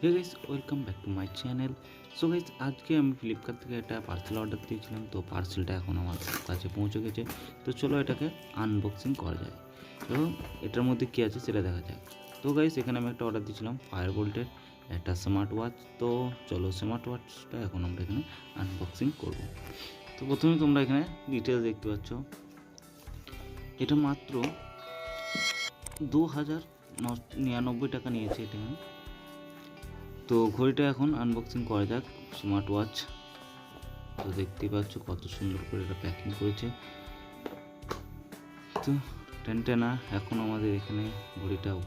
Hey guys, welcome back to my channel. So guys, আজকে আমি Flipkart থেকে একটা পার্সেল অর্ডার দিয়েছিলাম। তো পার্সেলটা এখন আমার কাছে পৌঁছে গেছে। তো চলো এটাকে আনবক্সিং করা যায়। তো এটার মধ্যে কী আছে সেটা দেখা যাক। তো গাইস, এখানে আমি একটা অর্ডার দিয়েছিলাম ফায়ারবোল্টের একটা স্মার্ট ওয়াচ। তো চলো স্মার্ট ওয়াচটা এখন আমরা এখানে আনবক্সিং করব। তো প্রথমে তোমরা এখানে ডিটেলস দেখতে পাচ্ছ। এটা মাত্র 2099 টাকা নিয়েছে এটা। তো ঘড়িটা এখন আনবক্সিং করা যাক। স্মার্ট ওয়াচ, তো দেখতেই পাচ্ছ কত সুন্দর করে এটা প্যাকিং করেছে। তো টেনটেনা এখন আমাদের এখানে ঘড়িটাও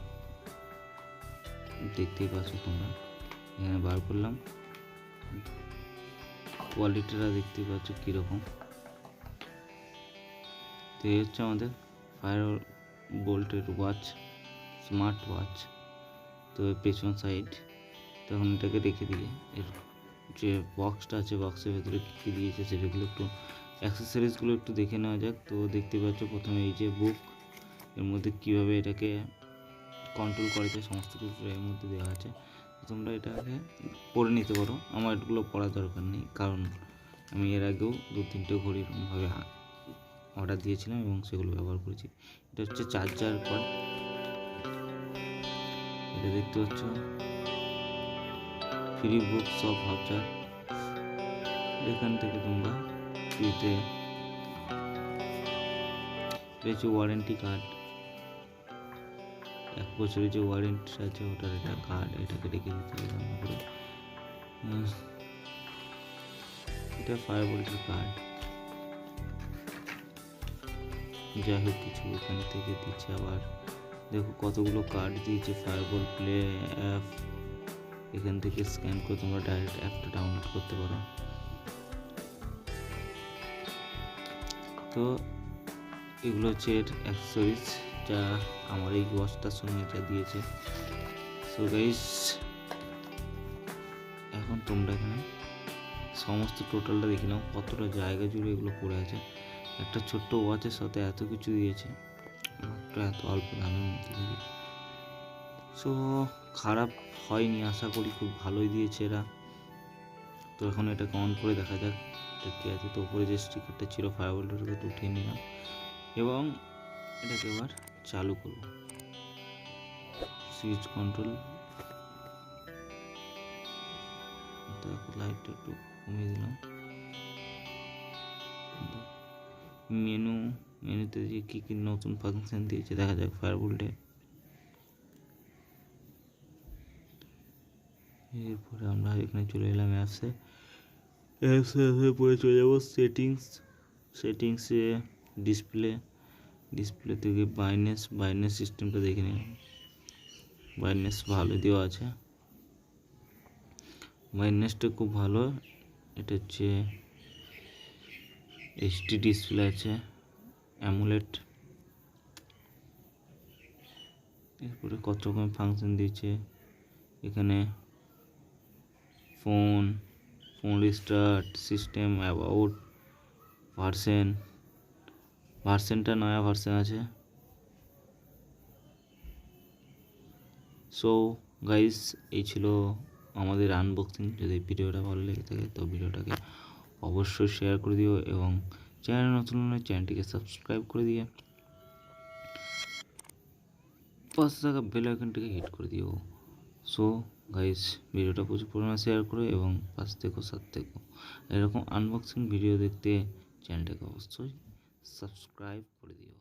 দেখতেই পাচ্ছ তোমরা, এখানে বার করলাম। কোয়ালিটিটা দেখতেই পাচ্ছ কীরকম। তো এই হচ্ছে আমাদের ফায়ারবোল্টের ওয়াচ, স্মার্ট ওয়াচ। তো পেছন সাইড, তখন এটাকে রেখে দিয়ে এর যে বক্সটা আছে, বক্সের ভেতরে কী কী দিয়েছে সেগুলো একটু অ্যাক্সেসরিজগুলো একটু দেখে নেওয়া যাক। তো দেখতে পাচ্ছ প্রথমে এই যে বুক, এর মধ্যে কীভাবে এটাকে কন্ট্রোল করা যায় সমস্ত কিছু এর মধ্যে দেওয়া আছে। তোমরা এটাকে পড়ে নিতে পারো। আমার এগুলো পড়ার দরকার নেই, কারণ আমি এর আগেও 2-3টে ঘড়ি এরকমভাবে অর্ডার দিয়েছিলাম এবং সেগুলো ব্যবহার করেছি। এটা হচ্ছে চার্জার কর্ড, এটা দেখতে পাচ্ছ। ফ্রি বুকস অফ ভাউচার, এখান থেকে তোমরা ফ্রিতে পেয়েছো ওয়ারেন্টি কার্ড, 1 বছরের যে ওয়ারেন্টি আছে ওটার একটা কার্ড, এটাকে রেখে দিতে হবে রান্না করে। এটা ফায়ারবোল্টের কার্ড। যাই হোক, কিছু এখান থেকে দিচ্ছে। আবার দেখো কতগুলো কার্ড দিয়েছে। ফায়ারবোল্ট প্লে অ্যাপ, এখান থেকে স্ক্যান করে তোমরা ডাইরেক্ট অ্যাপটা ডাউনলোড করতে পারো। তো এগুলো হচ্ছে এর অ্যাক্সেসরিজ যা আমার এই ওয়াচটার সঙ্গে যা দিয়েছে। সো গাইস, এখন তোমরা এখানে সমস্ত টোটালটা দেখে নাও, কতটা জায়গা জুড়ে এগুলো পড়ে আছে। একটা ছোট্ট ওয়াচের সাথে এত কিছু দিয়েছে, মাত্র এত অল্প দামের মধ্যে থেকে। সো খারাপ হয়নি, আশা করি খুব ভালোই দিয়েছে এরা। তো এখন এটাকে অন করে দেখা যাক এটা কী আছে। তো উপরে যে স্টিকারটা ছিল ফায়ারবোল্টের তো উঠিয়ে নিলাম এবং এটাকে এবার চালু করব। সুইচ কন্ট্রোল, দেখো লাইটটা একটু কমিয়ে দিলাম। মেনুতে যে কী কী নতুন ফাংশন দিয়েছে দেখা যাক ফায়ারবোল্টে। এরপরে আমরা এখানে চলে এলাম অ্যাপসে পরে চলে যাবো সেটিংসে ডিসপ্লে থেকে ব্রাইটনেস সিস্টেমটা দেখে নিলাম। ব্রাইটনেস ভালো দেওয়া আছে, ব্রাইটনেসটা খুব ভালো। এটা হচ্ছে এইচডি ডিসপ্লে আছে, অ্যামোলেড। এরপরে কত রকমের ফাংশন দিয়েছে এখানে। ফোন রিস্টার্ট, সিস্টেম অ্যাবাউট, ভার্সনটা নয়া ভার্সন আছে। সো গাইস, এই ছিল আমাদের আনবক্সিং। যদি ভিডিওটা ভালো লেগে থাকে তো ভিডিওটাকে অবশ্যই শেয়ার করে দিও এবং চ্যানেল নতুন হলে চ্যানেলটিকে সাবস্ক্রাইব করে দিয়ে পাশে থাকা বেল আইকনটিকে হিট করে দিও। সো গাইস, ভিডিওটা প্রচুর পরিমাণে শেয়ার করো এবং পাশে থেকো, সাথে থেকো। এরকম আনবক্সিং ভিডিও দেখতে চ্যানেলটাকে অবশ্যই সাবস্ক্রাইব করে দিও।